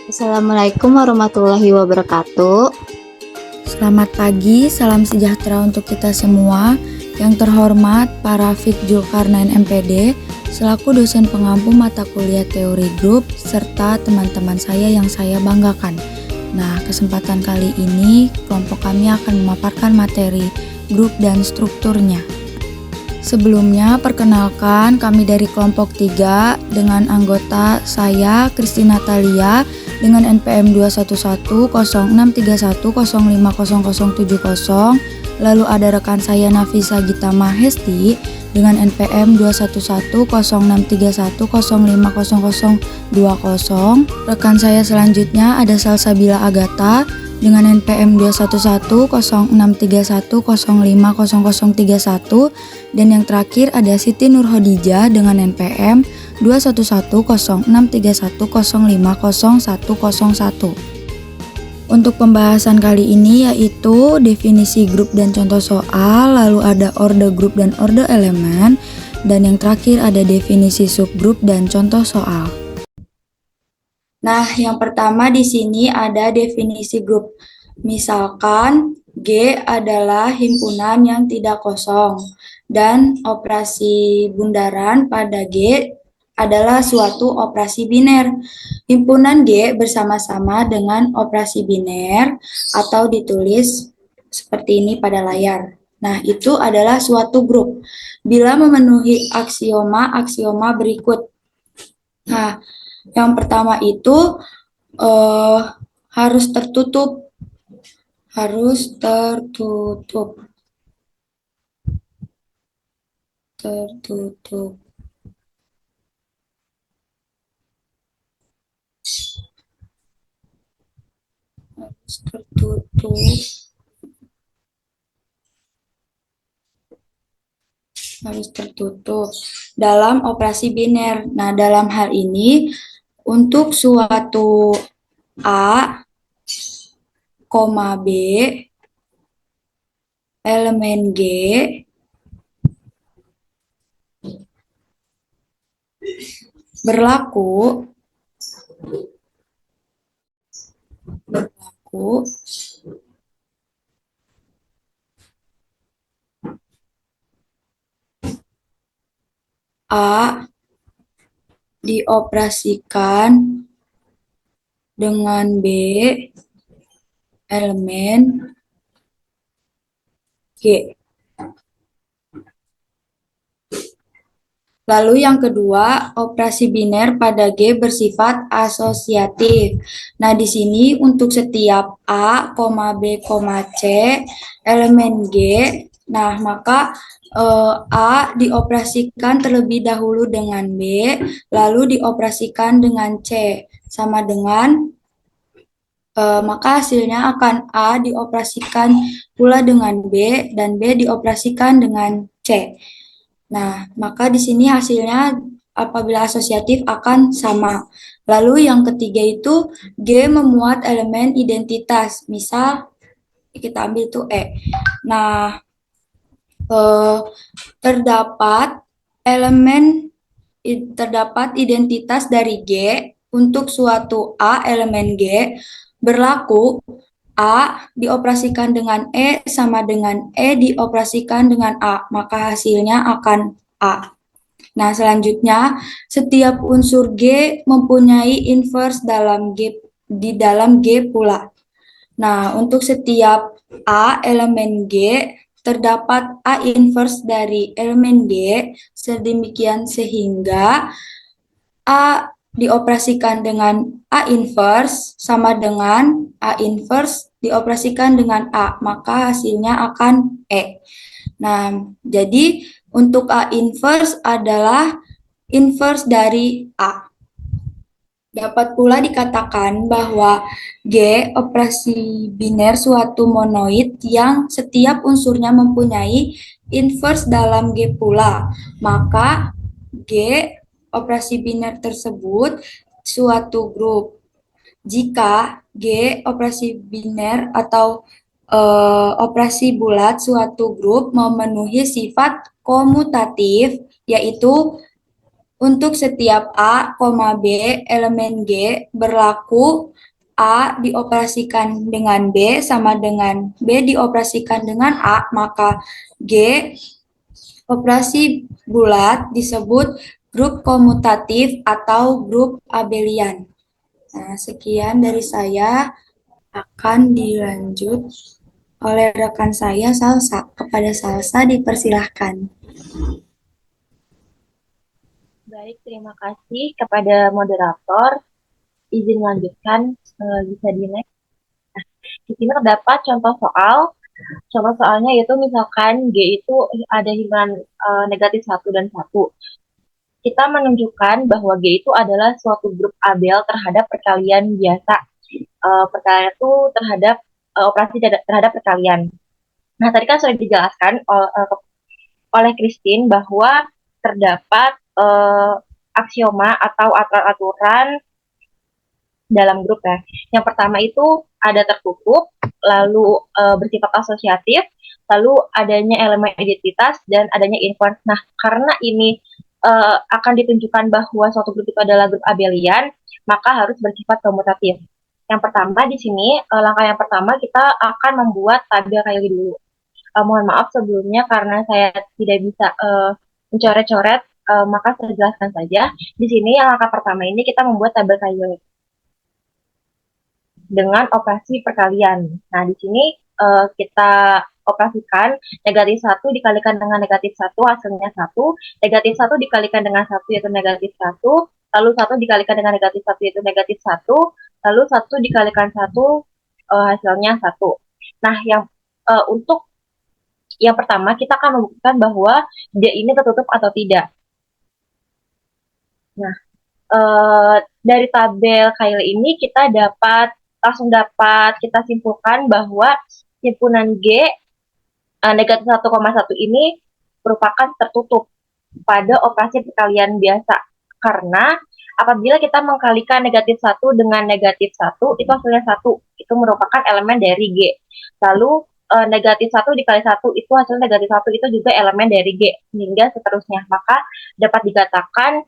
Assalamualaikum warahmatullahi wabarakatuh. Selamat pagi, salam sejahtera untuk kita semua. Yang terhormat Pak Rafiq Zulkarnain MPD, selaku dosen pengampu mata kuliah teori grup, serta teman-teman saya yang saya banggakan. Nah, kesempatan kali ini kelompok kami akan memaparkan materi grup dan strukturnya. Sebelumnya, perkenalkan kami dari kelompok 3 dengan anggota saya, Christina Natalia, dengan NPM 2110631050070, lalu ada rekan saya Nafisa Gita Mahesti dengan NPM 2110631050020. Rekan saya selanjutnya ada Salsabila Agatha dengan NPM 2110631050031, dan yang terakhir ada Siti Nurhodijah dengan NPM 2110631050101. Untuk pembahasan kali ini yaitu definisi grup dan contoh soal, lalu ada orde grup dan orde elemen, dan yang terakhir ada definisi subgrup dan contoh soal. Nah, yang pertama di sini ada definisi grup. Misalkan G adalah himpunan yang tidak kosong dan operasi bundaran pada G adalah suatu operasi biner. Himpunan G bersama-sama dengan operasi biner atau ditulis seperti ini pada layar. Nah, itu adalah suatu grup bila memenuhi aksioma berikut. Nah, yang pertama itu harus tertutup. Harus tertutup. Harus tertutup dalam operasi biner. Nah, dalam hal ini untuk suatu A, B, elemen G berlaku A dioperasikan dengan B elemen G. Lalu yang kedua, operasi biner pada G bersifat asosiatif. Nah, di sini untuk setiap A, B, C, elemen G, nah maka A dioperasikan terlebih dahulu dengan B, lalu dioperasikan dengan C, sama dengan maka hasilnya akan A dioperasikan pula dengan B, dan B dioperasikan dengan C. Nah, maka di sini hasilnya apabila asosiatif akan sama. Lalu yang ketiga itu G memuat elemen identitas. Misal kita ambil itu E. Nah, terdapat identitas dari G untuk suatu A elemen G berlaku A dioperasikan dengan E sama dengan E dioperasikan dengan A, maka hasilnya akan A. Nah, selanjutnya setiap unsur G mempunyai inverse di dalam G pula. Nah, untuk setiap A elemen G terdapat A inverse dari elemen G sedemikian sehingga A dioperasikan dengan A inverse sama dengan A inverse dioperasikan dengan A, maka hasilnya akan E. Nah, jadi untuk A inverse adalah inverse dari A. Dapat pula dikatakan bahwa G operasi biner suatu monoid yang setiap unsurnya mempunyai inverse dalam G pula. Maka G operasi biner tersebut suatu grup. Jika G operasi biner atau operasi bulat suatu grup memenuhi sifat komutatif, yaitu Untuk setiap A, B, elemen G berlaku A dioperasikan dengan B sama dengan B dioperasikan dengan A, maka G operasi bulat disebut grup komutatif atau grup abelian. Nah, sekian dari saya, akan dilanjut oleh rekan saya Salsa. Kepada Salsa dipersilahkan. Baik, terima kasih kepada moderator. Izin melanjutkan, bisa di next. Nah, di sini terdapat contoh soal. Contoh soalnya yaitu misalkan G itu ada himpunan negatif 1 dan 1. Kita menunjukkan bahwa G itu adalah suatu grup abel terhadap perkalian biasa. Perkalian itu terhadap operasi terhadap perkalian. Nah, tadi kan sudah dijelaskan oleh Christine bahwa terdapat aksioma atau aturan dalam grup ya. Yang pertama itu ada tertutup, lalu bersifat asosiatif, lalu adanya elemen identitas dan adanya inverse. Nah, karena ini akan ditunjukkan bahwa suatu grup itu adalah grup abelian, maka harus bersifat komutatif. Yang pertama di sini, langkah yang pertama kita akan membuat tabel kayak dulu. Mohon maaf sebelumnya karena saya tidak bisa mencoret-coret, maka saya jelaskan saja. Di sini yang langkah pertama ini kita membuat tabel kayak dengan operasi perkalian. Nah, di sini kita operasikan negatif 1 dikalikan dengan negatif 1 hasilnya 1, negatif 1 dikalikan dengan 1 yaitu negatif 1, lalu 1 dikalikan dengan negatif 1 yaitu negatif 1, lalu 1 dikalikan 1 hasilnya 1. Nah, untuk yang pertama kita akan membuktikan bahwa dia ini tertutup atau tidak. Nah, dari tabel Kyle ini kita langsung dapat kita simpulkan bahwa himpunan G negatif 1,1 ini merupakan tertutup pada operasi perkalian biasa. Karena apabila kita mengkalikan negatif 1 dengan negatif 1, itu hasilnya 1. Itu merupakan elemen dari G. Lalu negatif 1 dikali 1 itu hasilnya negatif 1, itu juga elemen dari G. Hingga seterusnya. Maka dapat dikatakan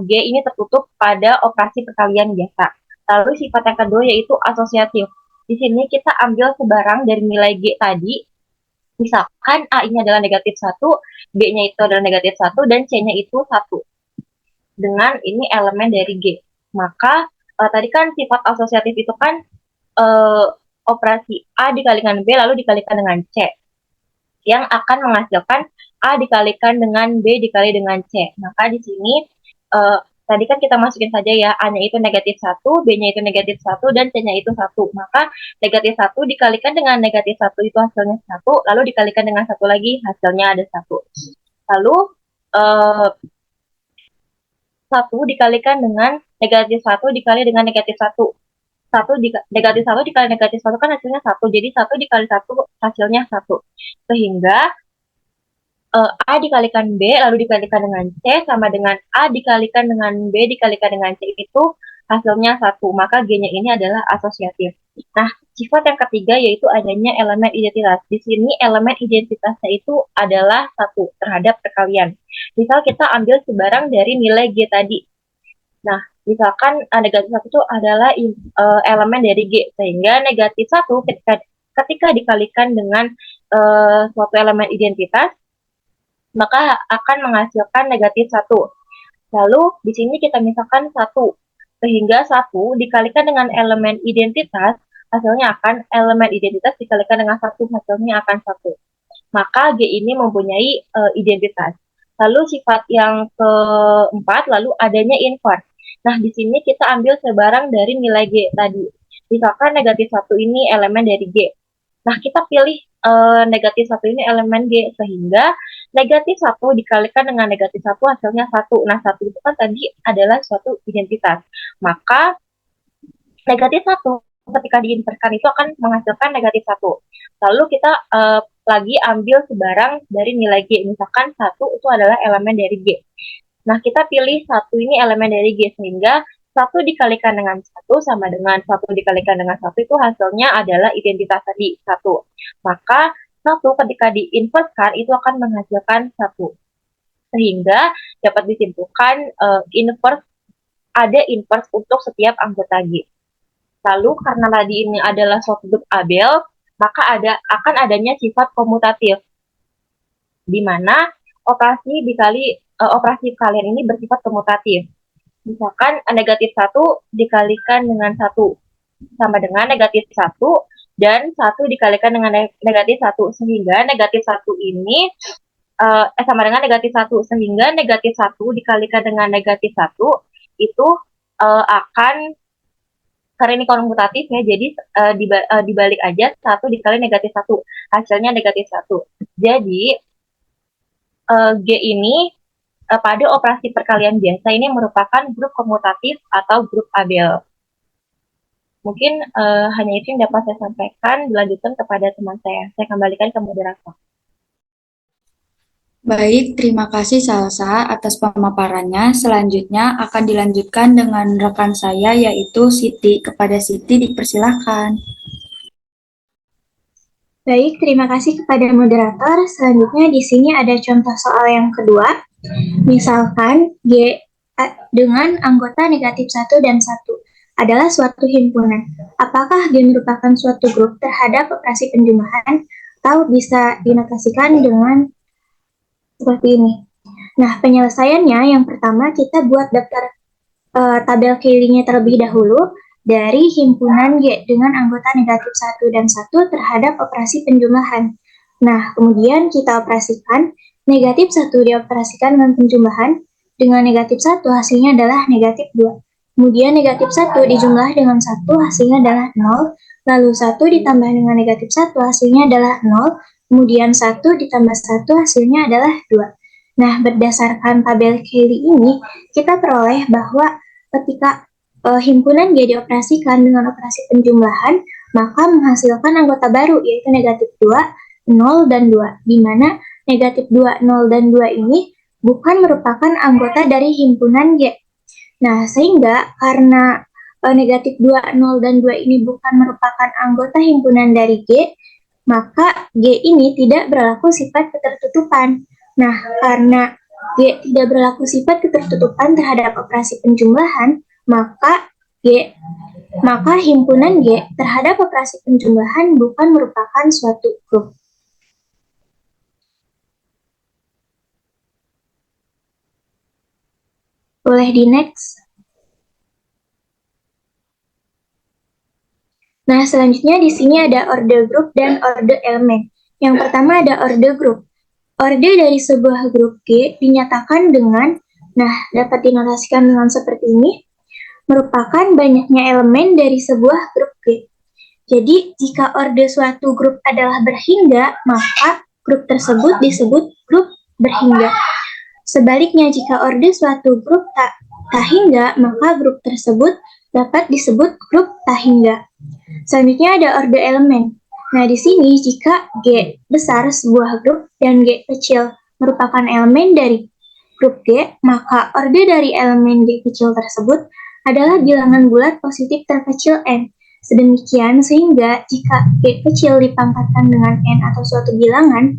G ini tertutup pada operasi perkalian biasa. Lalu sifat yang kedua yaitu asosiatif. Di sini kita ambil sebarang dari nilai G tadi. Misalkan A ini adalah negatif 1, B-nya itu adalah negatif 1, dan C-nya itu 1. Dengan ini elemen dari G. Maka tadi kan sifat asosiatif itu kan operasi A dikalikan B lalu dikalikan dengan C. Yang akan menghasilkan A dikalikan dengan B dikali dengan C. Maka di sini tadi kan kita masukin saja ya, A-nya itu negatif 1, B-nya itu negatif 1, dan C-nya itu 1. Maka negatif 1 dikalikan dengan negatif 1 itu hasilnya 1, lalu dikalikan dengan 1 lagi hasilnya ada 1. Lalu 1 dikalikan dengan negatif 1 dikali dengan negatif 1. Negatif 1 dikali negatif 1 kan hasilnya 1, jadi 1 dikali 1 hasilnya 1. Sehingga A dikalikan B lalu dikalikan dengan C sama dengan A dikalikan dengan B dikalikan dengan C itu hasilnya 1. Maka G-nya ini adalah asosiatif. Nah, sifat yang ketiga yaitu adanya elemen identitas. Di sini elemen identitasnya itu adalah 1 terhadap perkalian. Misal kita ambil sebarang dari nilai G tadi. Nah, misalkan negatif 1 itu adalah elemen dari G. Sehingga negatif 1 ketika dikalikan dengan suatu elemen identitas, maka akan menghasilkan negatif 1. Lalu di sini kita misalkan 1. Sehingga 1 dikalikan dengan elemen identitas, hasilnya akan elemen identitas dikalikan dengan 1, hasilnya akan 1. Maka G ini mempunyai identitas. Lalu sifat yang keempat, lalu adanya inverse. Nah, di sini kita ambil sebarang dari nilai G tadi. Misalkan negatif 1 ini elemen dari G. Nah, kita pilih negatif 1 ini elemen G, sehingga negatif 1 dikalikan dengan negatif 1 hasilnya 1. Nah, 1 itu kan tadi adalah suatu identitas. Maka negatif 1 ketika diinverskan itu akan menghasilkan negatif 1. Lalu kita lagi ambil sebarang dari nilai G. Misalkan 1 itu adalah elemen dari G. Nah, kita pilih 1 ini elemen dari G, sehingga 1 dikalikan dengan 1 sama dengan 1 dikalikan dengan 1 itu hasilnya adalah identitas tadi, 1. Maka 1 ketika diinverskan itu akan menghasilkan 1. sehingga dapat disimpulkan ada inverse untuk setiap anggota G. Lalu karena tadi ini adalah suatu grup Abel, maka akan adanya sifat komutatif, di mana operasi kalian ini bersifat komutatif. Misalkan negatif 1 dikalikan dengan 1 sama dengan negatif 1, dan 1 dikalikan dengan negatif 1, sehingga negatif 1 ini sama dengan negatif 1, sehingga negatif 1 dikalikan dengan negatif 1 itu akan, karena ini komutatif ya, jadi dibalik aja 1 dikali negatif 1, hasilnya negatif 1. Jadi G ini pada operasi perkalian biasa ini merupakan grup komutatif atau grup Abel. Mungkin hanya itu yang dapat saya sampaikan. Dilanjutkan kepada teman saya. Saya kembalikan ke moderator. Baik, terima kasih Salsa atas pemaparannya. Selanjutnya akan dilanjutkan dengan rekan saya yaitu Siti. Kepada Siti dipersilahkan. Baik, terima kasih kepada moderator. Selanjutnya di sini ada contoh soal yang kedua. Misalkan G dengan anggota negatif 1 dan 1 adalah suatu himpunan. Apakah G merupakan suatu grup terhadap operasi penjumlahan atau bisa dinotasikan dengan seperti ini? Nah, penyelesaiannya yang pertama kita buat daftar tabel Cayley-nya terlebih dahulu dari himpunan G dengan anggota negatif 1 dan 1 terhadap operasi penjumlahan. Nah, kemudian kita operasikan negatif 1 dioperasikan dengan penjumlahan, dengan negatif 1 hasilnya adalah negatif 2. Kemudian negatif 1 dijumlah dengan 1 hasilnya adalah 0, lalu 1 ditambah dengan negatif 1 hasilnya adalah 0, kemudian 1 ditambah 1 hasilnya adalah 2. Nah, berdasarkan tabel Cayley ini, kita peroleh bahwa ketika himpunan G dioperasikan dengan operasi penjumlahan, maka menghasilkan anggota baru yaitu negatif 2, 0, dan 2, di mana negatif 2, 0, dan 2 ini bukan merupakan anggota dari himpunan G. Nah, sehingga karena negatif 2, 0, dan 2 ini bukan merupakan anggota himpunan dari G, maka G ini tidak berlaku sifat ketertutupan. Nah, karena G tidak berlaku sifat ketertutupan terhadap operasi penjumlahan, maka himpunan G terhadap operasi penjumlahan bukan merupakan suatu grup. Boleh di next. Nah, selanjutnya di sini ada orde grup dan orde elemen. Yang pertama ada orde grup. Orde dari sebuah grup G dinyatakan dengan, dapat dinotasikan dengan seperti ini, merupakan banyaknya elemen dari sebuah grup G. Jadi, jika orde suatu grup adalah berhingga, maka grup tersebut disebut grup berhingga. Sebaliknya, jika orde suatu grup tak hingga, maka grup tersebut dapat disebut grup tak hingga. Selanjutnya ada orde elemen. Nah, di sini jika G besar sebuah grup dan G kecil merupakan elemen dari grup G, maka orde dari elemen G kecil tersebut adalah bilangan bulat positif terkecil n. Sedemikian sehingga jika G kecil dipangkatkan dengan n atau suatu bilangan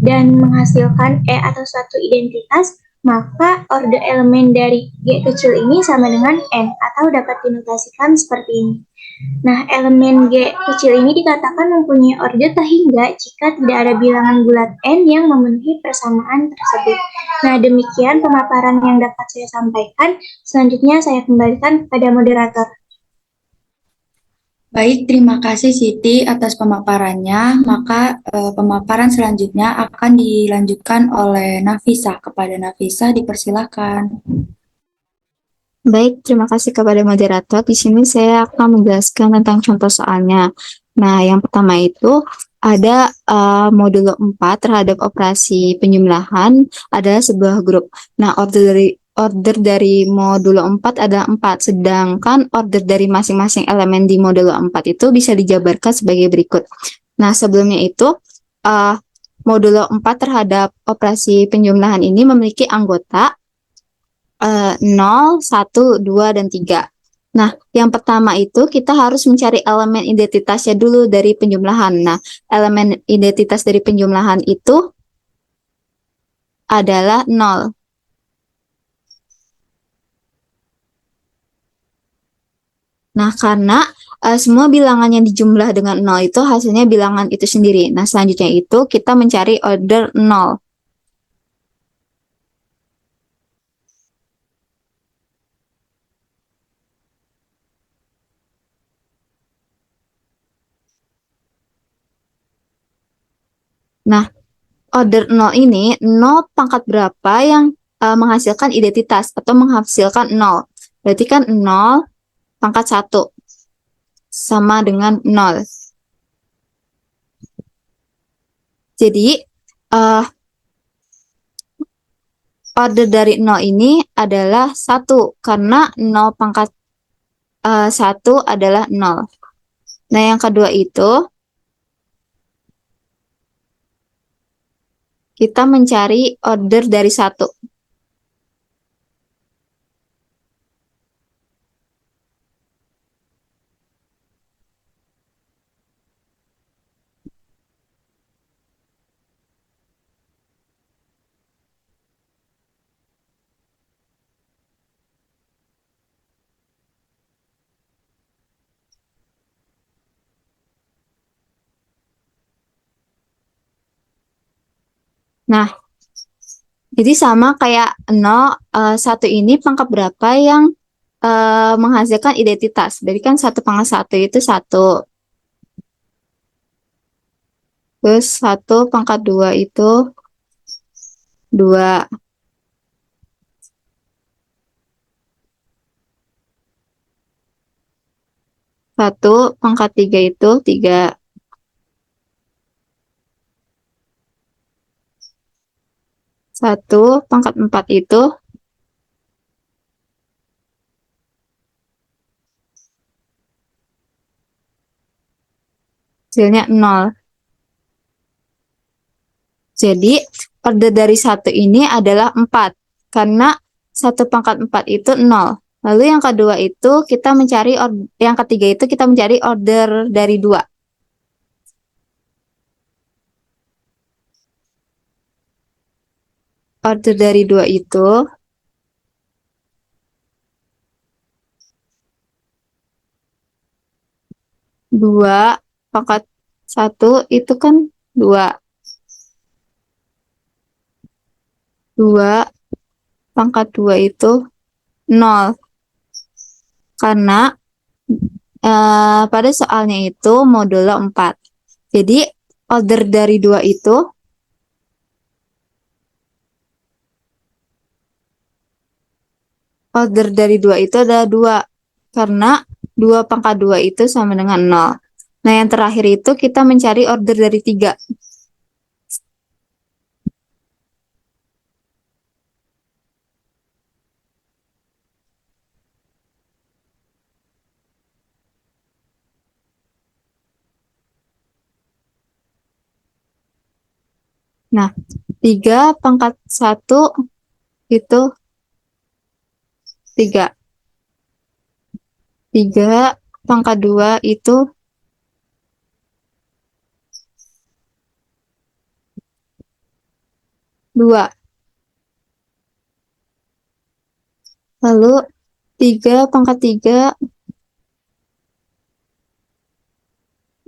dan menghasilkan E atau suatu identitas, maka orde elemen dari G kecil ini sama dengan n atau dapat dinotasikan seperti ini. Nah, elemen G kecil ini dikatakan mempunyai orde tak hingga jika tidak ada bilangan bulat n yang memenuhi persamaan tersebut. Nah, demikian pemaparan yang dapat saya sampaikan. Selanjutnya saya kembalikan kepada moderator. Baik, terima kasih Siti atas pemaparannya. Maka pemaparan selanjutnya akan dilanjutkan oleh Nafisa. Kepada Nafisa dipersilahkan. Baik, terima kasih kepada moderator. Di sini saya akan menjelaskan tentang contoh soalnya. Nah, yang pertama itu ada modulo 4 terhadap operasi penjumlahan adalah sebuah grup. Nah, order dari modulo 4 adalah 4, sedangkan order dari masing-masing elemen di modulo 4 itu bisa dijabarkan sebagai berikut. Nah, sebelumnya itu modulo 4 terhadap operasi penjumlahan ini memiliki anggota 0, 1, 2, dan 3. Nah, yang pertama itu kita harus mencari elemen identitasnya dulu dari penjumlahan. Nah, elemen identitas dari penjumlahan itu adalah 0. Nah, karena semua bilangan yang dijumlah dengan 0 itu hasilnya bilangan itu sendiri. Nah, selanjutnya itu kita mencari order 0. Nah, order 0 ini 0 pangkat berapa yang menghasilkan identitas atau menghasilkan 0. Berarti kan 0 pangkat 1 sama dengan 0. Jadi, order dari 0 ini adalah 1, karena 0 pangkat 1 adalah 0. Nah, yang kedua itu, kita mencari order dari 1. Nah, jadi sama kayak 0, 1 ini pangkat berapa yang menghasilkan identitas. Berarti kan 1 pangkat 1 itu 1. Terus 1 pangkat 2 itu 2. 1 pangkat 3 itu 3. 1 pangkat 4 itu 0. Jadi, order dari 1 ini adalah 4. Karena 1 pangkat 4 itu 0. Lalu yang kedua itu kita mencari, yang ketiga itu kita mencari order dari 2. Order dari 2 itu 2 pangkat 1 itu kan 2. 2 pangkat 2 itu 0. Karena pada soalnya itu modulo 4. Jadi, order dari 2 itu adalah 2. Karena 2 pangkat 2 itu sama dengan 0. Nah, yang terakhir itu kita mencari order dari 3. Nah, 3 pangkat 1 itu 3. 3 pangkat 2 itu 2. Lalu 3 pangkat 3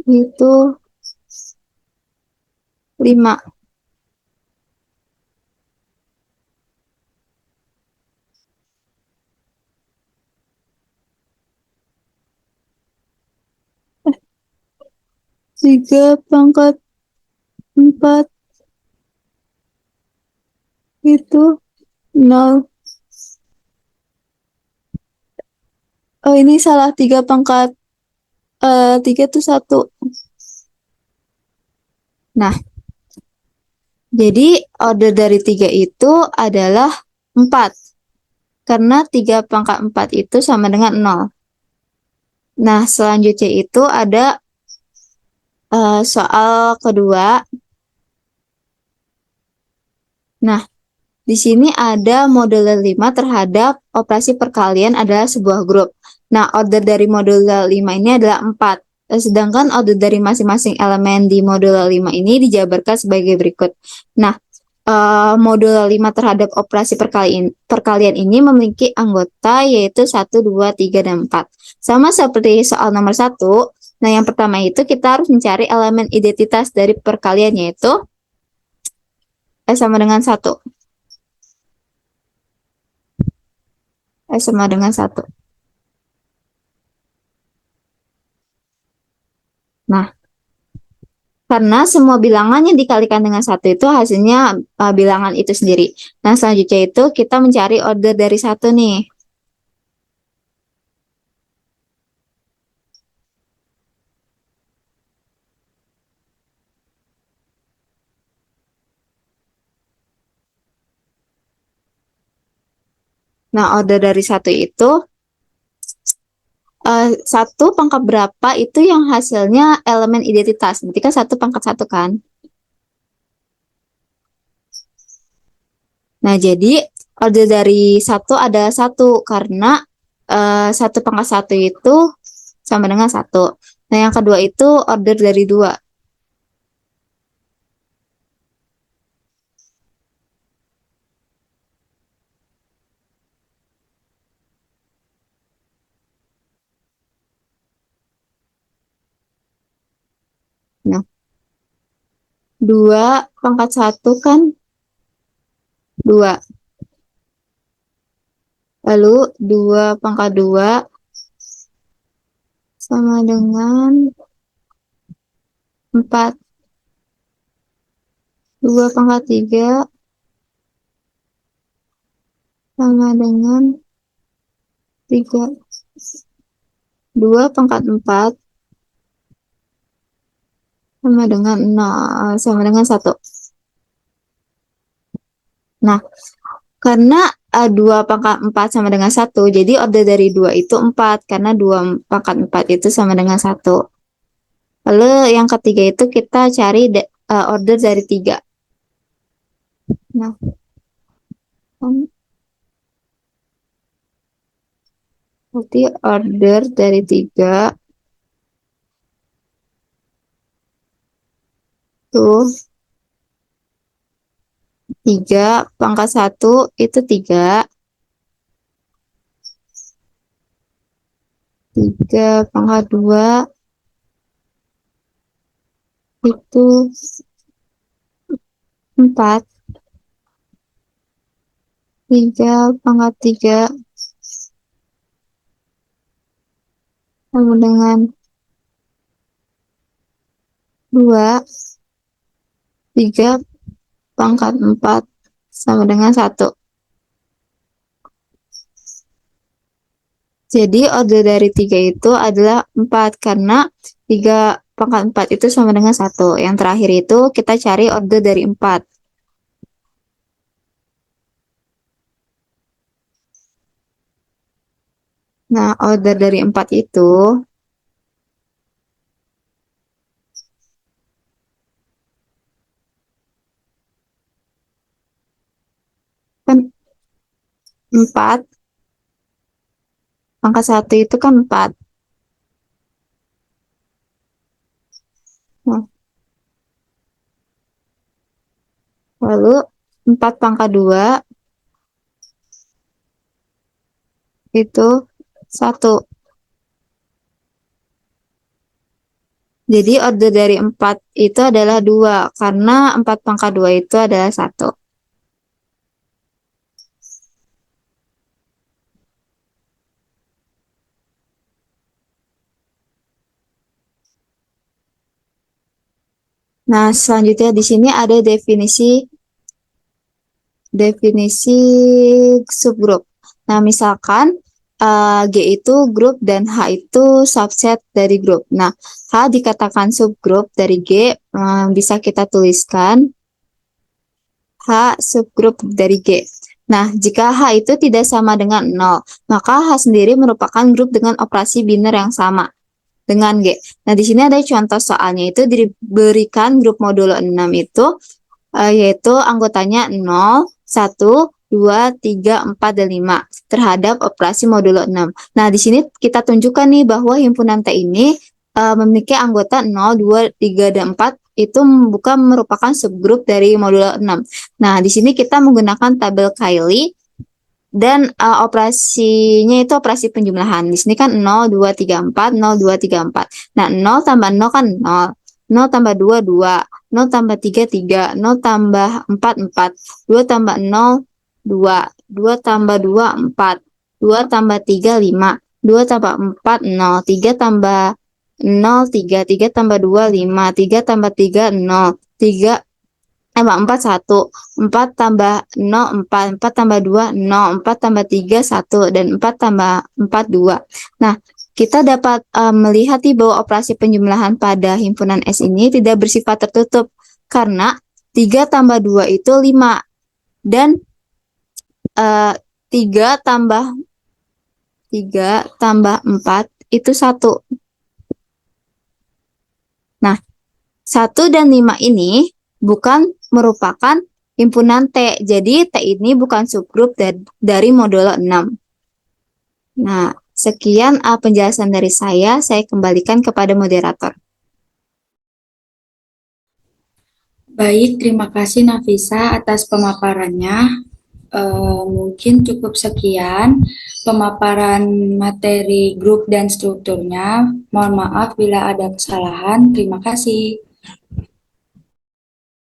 itu 5. 3 pangkat 4 itu 0. Oh, ini salah. 3 pangkat 3 itu 1. Nah, jadi order dari 3 itu adalah 4. Karena 3 pangkat 4 itu sama dengan 0. Nah, selanjutnya itu ada soal kedua. Nah, di sini ada module 5 terhadap operasi perkalian adalah sebuah grup. Nah, order dari module 5 ini adalah 4. Sedangkan order dari masing-masing elemen di module 5 ini dijabarkan sebagai berikut. Nah, modul 5 terhadap operasi perkalian ini memiliki anggota yaitu 1, 2, 3, dan 4. Sama seperti soal nomor 1. Nah, yang pertama itu kita harus mencari elemen identitas dari perkalian yaitu sama dengan 1. Sama dengan 1. Nah, karena semua bilangan yang dikalikan dengan 1 itu hasilnya bilangan itu sendiri. Nah, selanjutnya itu kita mencari order dari 1 nih. Nah, order dari 1 itu 1 pangkat berapa itu yang hasilnya elemen identitas. Berarti kan 1 pangkat 1 kan. Nah, jadi order dari 1 ada 1 karena 1 pangkat 1 itu sama dengan 1. Nah, yang kedua itu order dari 2. Nah, 2 pangkat 1 kan 2. Lalu 2 pangkat 2 sama dengan 4. 2 pangkat 3 sama dengan 3. 2 pangkat 4 sama dengan 0, sama dengan 1. Nah, karena 2 pangkat 4 sama dengan 1, jadi order dari 2 itu 4, karena 2 pangkat 4 itu sama dengan 1. Lalu yang ketiga itu kita cari order dari 3. Nah, berarti order dari 3 tuh 3 pangkat 1 itu 3. 3 pangkat 2 itu 4. 3 pangkat 3 sama dengan 2. 3 pangkat 4 sama dengan 1. Jadi order dari 3 itu adalah 4 karena 3 pangkat 4 itu sama dengan 1. Yang terakhir itu kita cari order dari 4. Nah, order dari 4 itu kan 4 pangkat 1 itu kan 4. Nah, lalu 4 pangkat 2 itu 1. Jadi order dari 4 itu adalah 2 karena 4 pangkat 2 itu adalah 1. Nah, selanjutnya di sini ada definisi subgrup. Nah, misalkan G itu grup dan H itu subset dari grup. Nah, H dikatakan subgrup dari G, bisa kita tuliskan H subgrup dari G. Nah, jika H itu tidak sama dengan 0, maka H sendiri merupakan grup dengan operasi biner yang sama dengan G. Nah, di sini ada contoh soalnya itu diberikan grup modulo 6 itu yaitu anggotanya 0, 1, 2, 3, 4, dan 5 terhadap operasi modulo 6. Nah, di sini kita tunjukkan nih bahwa himpunan T ini memiliki anggota 0, 2, 3, dan 4 itu bukan merupakan subgrup dari modul 6. Nah, di sini kita menggunakan tabel Cayley dan operasinya itu operasi penjumlahan. Di sini kan 0, 2, 3, 4, 0, 2, 3, 4. Nah, 0 tambah 0 kan 0. 0 tambah 2, 2. 0 tambah 3, 3. 0 tambah 4, 4. 2 tambah 0, 2. 2 tambah 2, 4. 2 tambah 3, 5. 2 tambah 4, 0. 3 tambah 0, 3. 3 tambah 2, 5. 3 tambah 3, 0. 3 4, 1. 4 tambah 0, 4. 4 tambah 2, 0. 4 tambah 3, 1. Dan 4 tambah 4, 2. Nah, kita dapat melihat bahwa operasi penjumlahan pada himpunan S ini tidak bersifat tertutup. Karena 3 tambah 2 itu 5. Dan 3 tambah 4 itu 1. Nah, 1 dan 5 ini bukan merupakan himpunan T. Jadi, T ini bukan subgrup dari modul 6. Nah, sekian penjelasan dari saya. Saya kembalikan kepada moderator. Baik, terima kasih Nafisa atas pemaparannya. Mungkin cukup sekian pemaparan materi grup dan strukturnya. Mohon maaf bila ada kesalahan. Terima kasih.